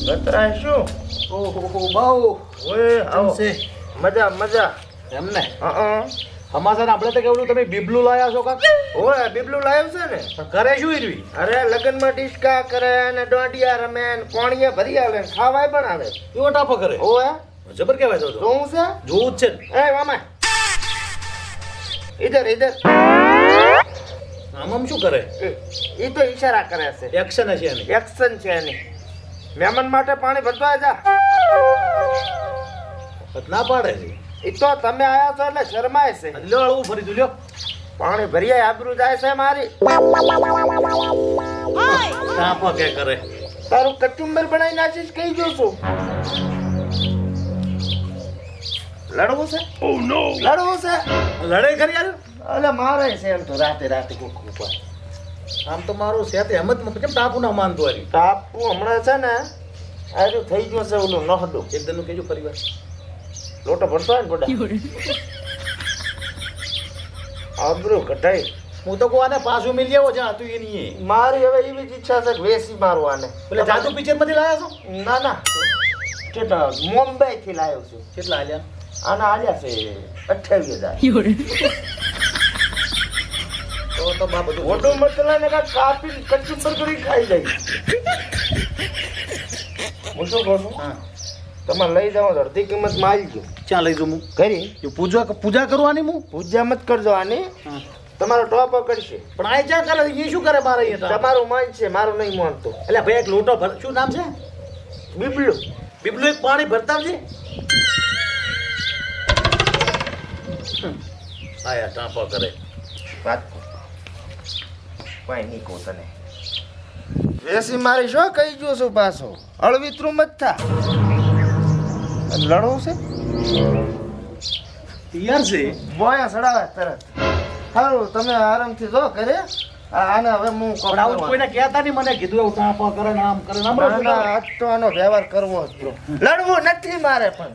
ગતરા શું? ઓહો બાઉ ઓય આવો. છે મજા મજા. એમને હા સમાચાર આપણે તો કેવું તમે બીબલું લાયા છો કાક ઓય બીબલું લાવ્યું છે ને. પણ કરે શું ઈરવી અરે લગનમાં ડિસ્કા કરે ને દોંડિયા રમે ને કોણિયા ભરી આવે ને ખાવાય પણ આવે. એવો ટાપો કરે ઓય જબર કહેવાય તો જોવું છે? જોવું જ છે ને એ મામા ઇધર ઇધર. આમ શું કરે એ તો ઈશારા કરે છે. એક્શન હશે એની એક્શન છે એની. મહેમાન માટે પાણી ભરવા જા. ના પાડે છે એ તો તમે આયા છો એટલે શરમાય છે. લ્યો હળવું ફરી તું લ્યો પાણી ભરીએ આબરૂ જાય છે મારી. ટાપો કે કરે તારું કચુંબર બનાવી નાખીશ કઈ જોશું. લડવું છે? ઓ નો લડવું છે? લડે ખરી યાર અલે મારે છે એમ તો રાતે રાતે કોક ઉપર. આમ તો મારું સેત હેમત કેમ ટાપુ ના માનતો હારી ટાપુ હમણાં છે ને આરું થઈ ગયું છે ઓલું નહડું. એક દિનનું કેજો ફરી વાર લોટો ભરતો હોય ને બોડા આબરૂ કઢાઈ. હું તો કોને પાછું મિલ જાવ જા તું એની મારી હવે એવી જ ઈચ્છા છે કે વેસી મારું આને. એટલે જાદુ પિક્ચર માંથી લાયા છો ના ના કેટલા મુંબઈ થી લાવ્યો છું. કેટલા આલ્યા આના આલ્યા છે 28,000. તો બા બધું મોટો મસલા ને કાપી કચુંબર કરી ખાઈ જાય. હું શું કહું છું હા તમારે લઈ જાઓ અડધી કિંમત માં આવી ગયો. ચા લઈ જાઉં હું કરી એ પૂજા કરવાની હું પૂજા મત કરજો આની. તમારો ટોપ કરશે પણ આ ચા કરે એ શું કરે મારે અહીંયા તમારું માન છે મારું નહીં માનતો. એટલે ભાઈ એક લોટો ભર શું નામ છે બીબલું બીબલું એક પાણી ભરતા છે આયા ટાંપો કરે વાત કોઈ નહીં કહું તને. વેસી મારી શું કહી ગયો છું પાછો અળવિતરું મત થા. લડવું છે તૈયાર છે બોયા સડાવે તરત. સારું તમે આરામથી જો કરે આને હવે હું પણ આવું કોઈને કહેતા નહીં મને કીધું એવું ટાંપો કરે ને આમ કરે ને આમ બધું કરે. આજ તો આનો વ્યવહાર કરવો જ જો. લડવું નથી મારે પણ.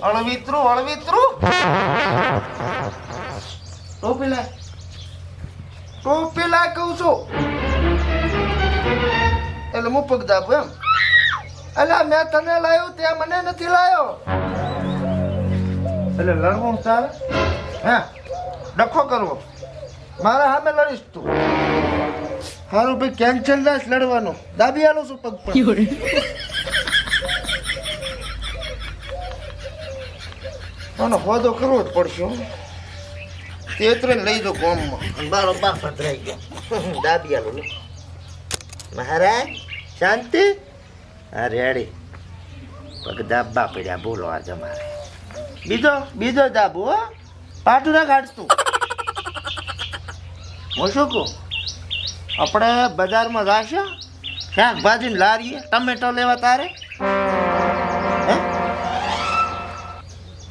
અળવિતરું અળવિતરું ટોપી લે કહું છું. એટલે હું પગ દાબું એમ. અલા મેં તને લાવ્યો તે મને નથી લાવ્યો. એટલે લડવું તારે હે ડખો કરવો મારા સામે લડીશ તું. સારું ભાઈ કેન્સલ ના લડવાનું દાબી આલું છું પગ પર. આનો હોદો કરવો જ પડશે. તેતરે લઈ દો ગામમાં બારો બાપ ભદ્રાઈ ગયો. દાબી આલું ને મહારાજ શાંતિ. અરે અરે પગ દાબા પડ્યા બોલો આજ અમારે. બીજો દાબો હો પાટું ના કાઢતું. હું શું કહું આપણે બજારમાં જાશે શાકભાજી લારીએ ટમેટો લેવા તારે હે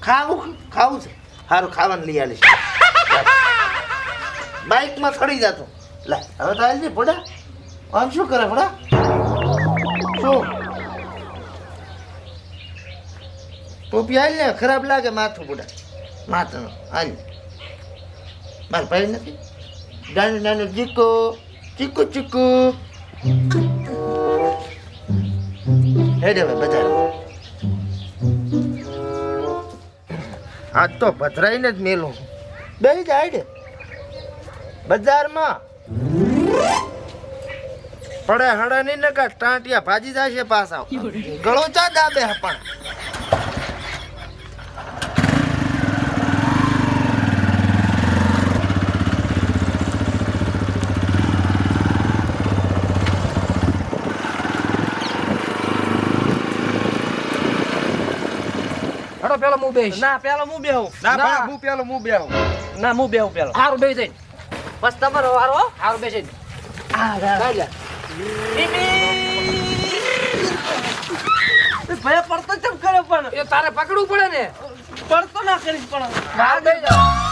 ખાવું છે સારું ખાવાનું લઈ આવીશ. બાઇકમાં ચડી જતો લે હવે તો આવી પડે. આમ શું કરે પડે શું ટોપી આવી ને ખરાબ લાગે માથું પડે માથું હાલ મારે ભાઈ નથી. નાનું નાનું ચીકુ હેડે હવે બજાર. આજ તો ભદ્રાઈને જ મેલું બે જાય બજારમાં પડે હડા નહીં ને કા ટાંટિયા ભાજી જાય છે પાછા. ગળો ચા દાબે પણ પેલો હું બેસ ના પેલો હું બેહું ના હું પેલો હું બેહું ના હું બેહું પેલો હારું બેસી જઈને બસ તમારો વારો હારું બેસી ભય પડતો ચમ કરે પણ એ તારે પકડવું પડે ને પડતો ના કરીશ પણ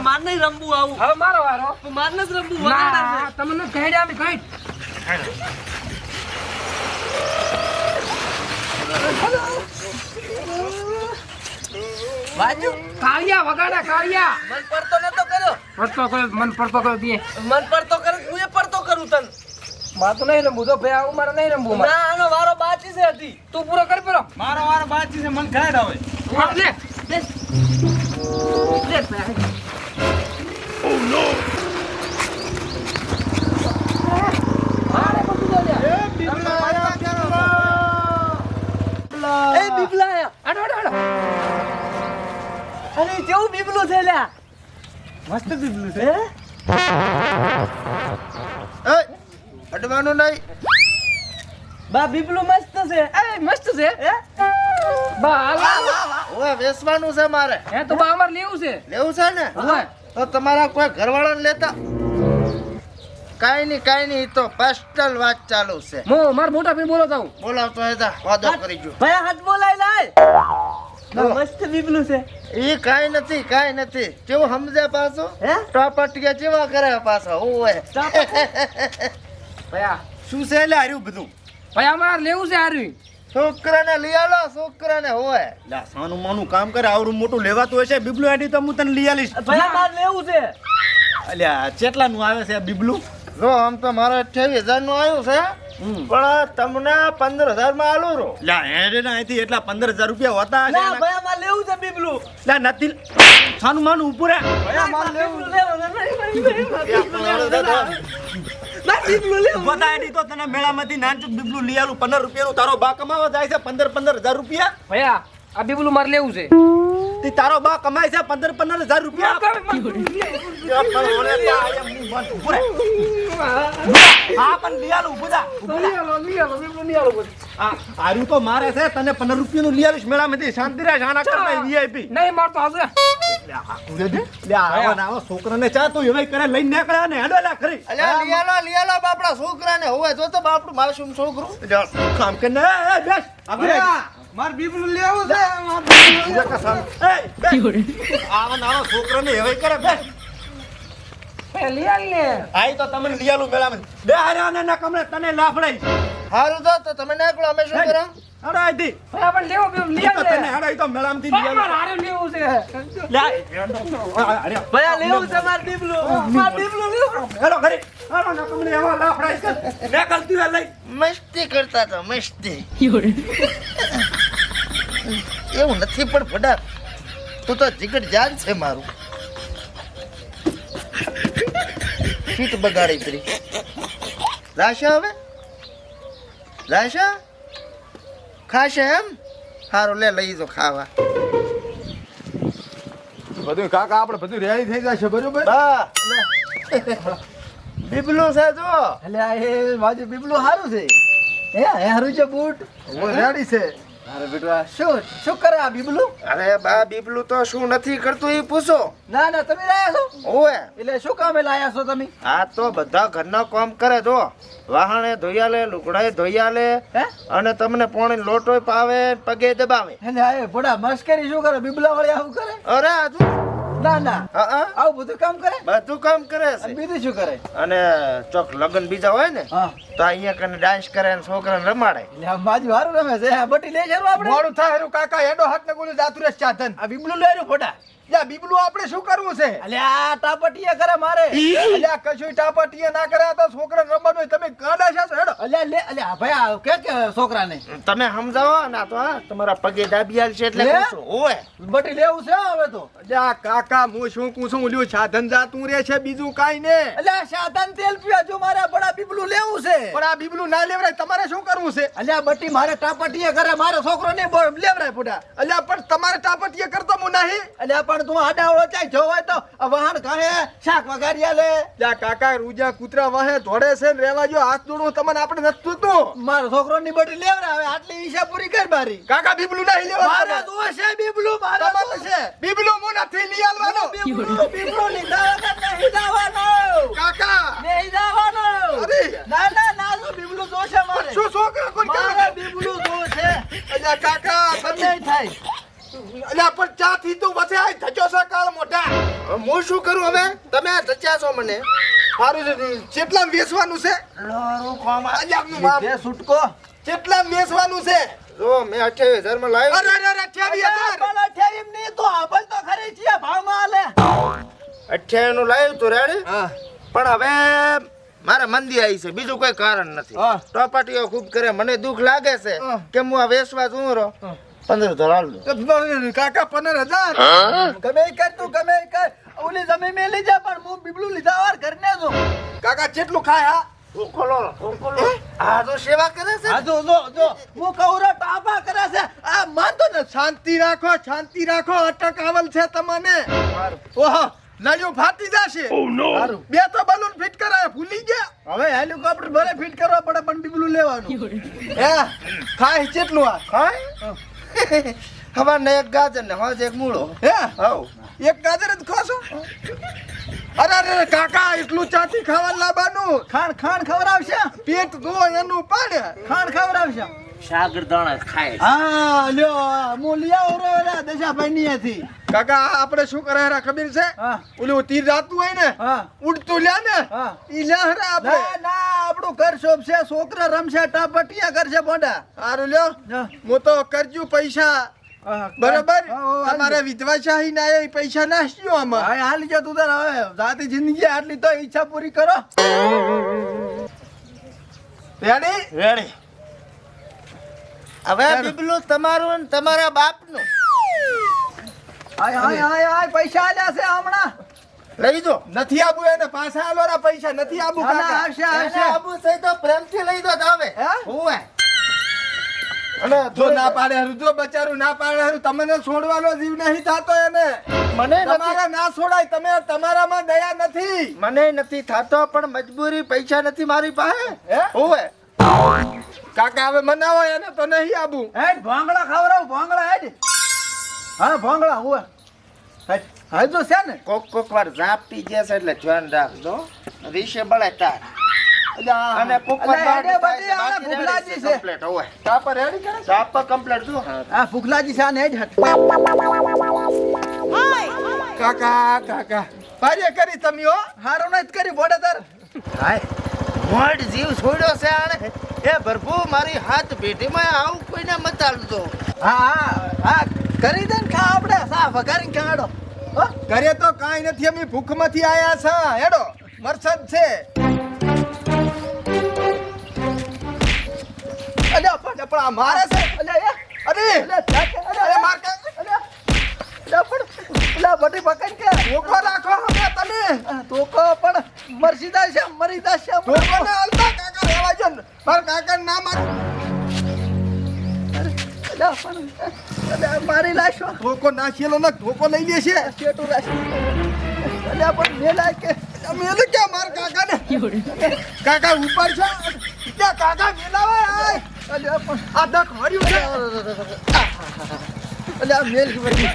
માર નહીં રમવું આવું. હવે મારો વારો. માર નથી રમવું. ના, તમને કહેડ્યા અમે કઈ. બાજુ કાળિયા વગાડા કાળિયા. મન પડતો નતો કર્યો. પડતો કર્યો, મન પડતો કર્યો દે. મન પડતો કરે હું એ પડતો કરું તને. મારે તો નહીં રમવું, તો ભાઈ આવું મારે નહીં રમવું. મારે. ના આનો વારો બાકી છે હજી. તું પૂરો કરી પેલો. મારો વાર બાજી છે, મને ખાય હવે. હા, લે, લે. લે, ભાઈ. મારે બધું તો લે. એ બીબલા આયા. હાલો, હાલો, હાલો. અરે કેવું બીબલું છે લ્યા. મસ્ત બીબલું છે. અડવાનું નહીં. બા બીબલું મસ્ત છે. એ મસ્ત છે. બા હાલો. ઓય વેચવાનું છે મારે. હે તો બા અમારે લેવું છે. લેવું છે ને હોય. તો તમારા કોઈ ઘરવાળાને લેતા કાઈ નહીં ઈ તો પર્સનલ વાત ચાલુ છે. મારા મોટા ભાઈ બોલો તાઉ. બોલાવતો હતા વાદો કરી જો. ભયા હાથ બોલાય લાય. મસ્ત બીબલું છે. ઈ કાઈ નથી કેવું સમજે પાછો હે ટોપટિયા જેવા કરે પાછો ઓય ભયા શું છે એટલે હાર્યું બધું? ભયા અમારે લેવું છે હારું. છોકરાને લઈ આલો છોકરાને હોય લા સાનું માનું કામ કરે, આવડું મોટું લેવાતું હશે. બીબલું આડી તો હું તને લઈ આલીશ. ભયા માર લેવું છે. અલ્યા કેટલાનું આવે છે આ બીબલું? જો આમ તો મારે 28,000 નું આવ્યું છે પણ તમને 15,000 માં આલું રો. લા હેડે ના અહીંથી એટલા 15,000 રૂપિયા હોતા હશે. ના ભયા માર લેવું છે બીબલું. લા નથી સાનું માનું ઉપર ભયા માર બીબલું લેવું છે. બતા આડી તો તને મેળામાંથી નાનચુક બીબલું લઈ આલું. 15 રૂપિયાનું તારો બા કમાવા જાય છે. 15,000 રૂપિયા ભયા આ બીબલું મારે લેવું છે. તે તારો બા કમાય છે 15,000 રૂપિયા. હા પણ લઈ આલું બધા. આર્યું તો મારે છે, તને 15 રૂપિયાનું લઈ આવીશ મેળામાંથી. શાંતિ રાખ, આના કરતા VIP. નહીં મારતો આવશે. છોકરાને ચા તો હવે કરે લઈને નીકળ્યા ને હેડો લા ખરી. અલ્યા લઈ આલો બાપડા છોકરાને હોય જો તો બાપડું માસૂમ છોકરું કામ કે ને બેસ આગળ માર બીબલું લેવું છે. આવા નાનો છોકરાને હવે કરે બેસ. ભયા લઈ આલ ને. આઈ તો તમને લઈ આલું મેળામાં. બે હારા ના કમરે તને લાફડાઈ. હારું તો તમે નાખલો અમે શું કરા હેડો આઈથી. ભયા પણ લેવો બીબલું લઈ આલ તને ને. હેડો તો મેળામાંથી લઈ અમારે આલું. હારું લેવું છે. ભયા લેવું છે માર બીબલું. માર બીબલું લેવું. હેડો ખરી. હેડો ના કમરે એવા લાફડાઈ છે. નીકળતી હોય લઈ. મસ્તી કરતા તો મસ્તી એવું નથી પણ ભડા તું તો જીગર જાન છે મારું. શીટ બગાડી કરી રાશા હવે રાશા ખાશે એમ સારું લે લઈ જો ખાવા. બધું કાકા આપણે બધું રેડી થઈ જશે બરોબર. બા બીબલું છે જો અલ્યા એ માજુ બીબલું હારું છે. હે હારું છે બૂટ. રેડી છે. અરે બેટા શું કરે આ બીબલું? અરે બા બીબલું તો શું નથી કરતું એ પૂછો. ના ના તમે લાયા છો? ઓય એટલે શું કામે લાયા છો તમે? આ તો બધા ઘરના કામ કરે જો વાહણે ધોઈ આલે લુગડાએ ધોઈ આલે હે અને તમને પાણી લોટોય પાવે પગે દબાવે. એટલે આ ભોડા મસ્કરી શું કરે? બીબલા વાળી આવું કરે? અરે આજુ ના ના હા આવું બધું કામ કરે? બધું કામ કરે અને છે બીજું શું કરે? અને ચોક લગન બીજા હોય ને હા તો અહીંયા કને ડાન્સ કરે ને છોકરાને રમાડે. એટલે આ બાજુ હારું રમે છે. આ બટી લઈ જવાનું આપણે. મોડું થાય હારું કાકા હેડો હાથ ને બોલું જાતું રહેશે સાધન. આ બીબલું લઈ રહ્યું ભોડા. યા બીબલું આપણે શું કરવું છે? એટલે આ ટાપટીયા કરે મારે. અલ્યા કશું ટાપાટીએ ના કરે તો છોકરા રમવાનું હોય તમે ગાડા છો હેડો. અલ્યા લે અલ્યા ભાઈ આ કે છોકરાને તમે સમજાવો ને તો હા તમારા પગે દાબી આલશે એટલે લે? પૂછો. ઓય બટી લેવું છે હવે તો. અલ્યા કાકા હું શું પૂછું ઓલું સાધન જાતું રહે છે બીજું કાઈ ને. અલ્યા સાધન તેલ પીવા જો મારે બડા બીબલું લેવું છે. પણ આ બીબલું ના લેવરાય તમારે શું કરવું છે? અલ્યા બટી મારે ટાપટીયા કરે મારો છોકરો ને લેવરાય ફૂટા. અલ્યા પણ તમારે ટાપાટીએ કરતો હું નહીં. અલ્યા પણ તું આડાવડો ચાય જોવાય તો આ વાહન કાહે શાક વગાડ્યા લે. યા કાકા રૂજા કૂતરા વાહે ધોડે છે ને રેવા જો હાથ જોડું તમને આપણે નથી જોતું. મારો છોકરો ની બટી લેવરા હવે આટલી હિસાબ પૂરી કર મારી. કાકા બીબલું નહીં લેવા મારે તો છે બીબલું મારે તો છે. બીબલું હું નથી લઈ આલવાનો. બીબલું ની દાવા નહીં દાવાનો. કાકા નહીં દાવાનો. અરે ના ના ના તો બીબલું જોશે મારે. શું છોકરા કોઈ મારે બીબલું હું શું કરું હવે તમે આ રચ્યા છો મને સારું છે કેટલા વેચવાનું છે લોરું કોમ અલ્યા બાપ બે છૂટકો કેટલા વેચવાનું છે જો મેં 28,000 માં લાવ્યો અરે અરે 28,000 પણ 28 ની તો આબલ તો ખરી છે ભાવમાં આલે 28 નું લાવ્યું તું રેડી હા પણ હવે મારે મંદી આવી છે બીજું કોઈ કારણ નથી હા. ટોપાટીઓ ખૂબ કરે મને દુઃખ લાગે છે હા. કે હું આ વેચવા જઉં રહો 15,000 હાલ દઉં. કાકા 15,000 ગમે ઈ કર તું ગમે ઈ કર ઓલી જમીન મે લઈ જા પણ હું બીબલું લીધા વાર ઘરને જો કાકા કેટલું ખાય હા ખોલો આ તો સેવા કરે છે આ જો હું કઉરો ટાપા કરે છે આ માનતો ને શાંતિ રાખો અટક આવલ છે તમને ઓહો નળિયું ફાટી જશે સારું બે તો બલૂન ફિટ કરાય ભૂલી ગયા હવે હેલિકોપ્ટર ભલે ફિટ કરવા પડે પણ બીબલું લેવાનું હે ખાય કેટલું આ ખાય હવે ને એક ગાજર ને હવે એક મૂળો હે હાઉ એક ગાજર જ ખાશો અરે અરે કાકા એટલું ચાટી ખાવા લાવવાનું ખાણ ખવડાવશે પેટ દો એનું પાડે ખાણ ખવડાવશે શાગરદાણા ખાય હા લ્યો મૂલિયા ઓરો એલા દશાભાઈ ની હતી કાકા આપણે શું કરે હેરા ખબર છે હા ઓલું તીર જાતું હોય ને હા ઉડતું લ્યા ને હા ઈ લ્યા હેરા આપણે ના આપણું ઘર શોભ છે છોકરા રમશે ટાપટિયા કરશે બોંડા સારું લ્યો હું તો કરજુ પૈસા બરાબર તમારે વિધવાશાહી ના એ પૈસા નાખ્યો આમાં હા હાલ જા તું તાર હવે જાતી જિંદગી આટલી તો ઈચ્છા પૂરી કરો રેડી રેડી હવે બીબલું તમારું ને તમારા બાપનું આય પૈસા આલ્યા છે હમણાં લઈ જો નથી આબુ એને પાછા આલોરા પૈસા નથી આબુ ના, ના, કાકા આવશે એને આવશે આબુ છે તો પ્રેમથી લઈ દો તો આવે હે? હુંય અને જો ના પાડે હારું જો બચારું ના પાડે હારું તમને છોડવાનો જીવ નહીં થાતો એને મને તમારે ના છોડાય તમે તમારામાં દયા નથી મને નથી થાતો પણ મજબૂરી પૈસા નથી મારી પાસે હે? હુંય કાકા હવે મનાવો એને તો નહીં આબુ હેડ ભોંગળા ખવડાવ ભોંગળા હેડ હા ભોંગળા હું હેડ હા જો છે ને કોક વાર ઝાપટી જશે એટલે ધ્યાન રાખજો વિશે બળે તાર અને કોક વાર અલ્યા, બાર એને બધી આને ભૂખલાજી છે. કમ્પ્લીટ હોય કાપર રેડી કરે ચાપા કમ્પ્લીટ જો આ ભૂખલાજી છે ને હેડ હટ કાકા ભારે કરી તમે હો હારું નથી કરી બોડે તાર હાય મોડ જીવ છોડ્યો છે આણે એ પ્રભુ મારી હાથ પેટીમાં આવું કોઈને મત આલજો હા કરી દે ને ખા આપણે સા વઘારીને ખાડો હો ઘરે તો કાંઈ નથી અમે ભૂખમાંથી આયા છે હેડો મરસદ છે અલ્યા પણ આ મારે છે અલ્યા અરે અરે માર કાકા અલ્યા પણ અલ્યા બટી પકડ કે ધોકો રાખો હવે તમે તો કો પણ મરસીદા છે મરીદા છે ધોકો ના હાલતા કાકા રહેવા જો માર કાકા ના માર અલ્યા પણ અલ્યા મારી લાશો ધોકો નાખેલો ને ધોકો લઈ લેશે કેટુ રાશી અલ્યા પણ મેલા કે મેલે ક્યાં માર કાકા ને કાકા ઉપર છે ત્યાં કાકા મેલાવે આય અલ્યા પણ આ દખ હર્યું છે અલ્યા મેલ કે બધી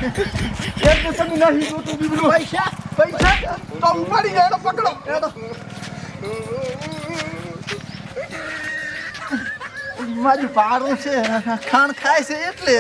એટલું તમે નહીં જોતું બીબલું પૈસા તો ઉપાડી જાય પકડો એડો મારી પાડું છે ખાણ ખાય છે એટલે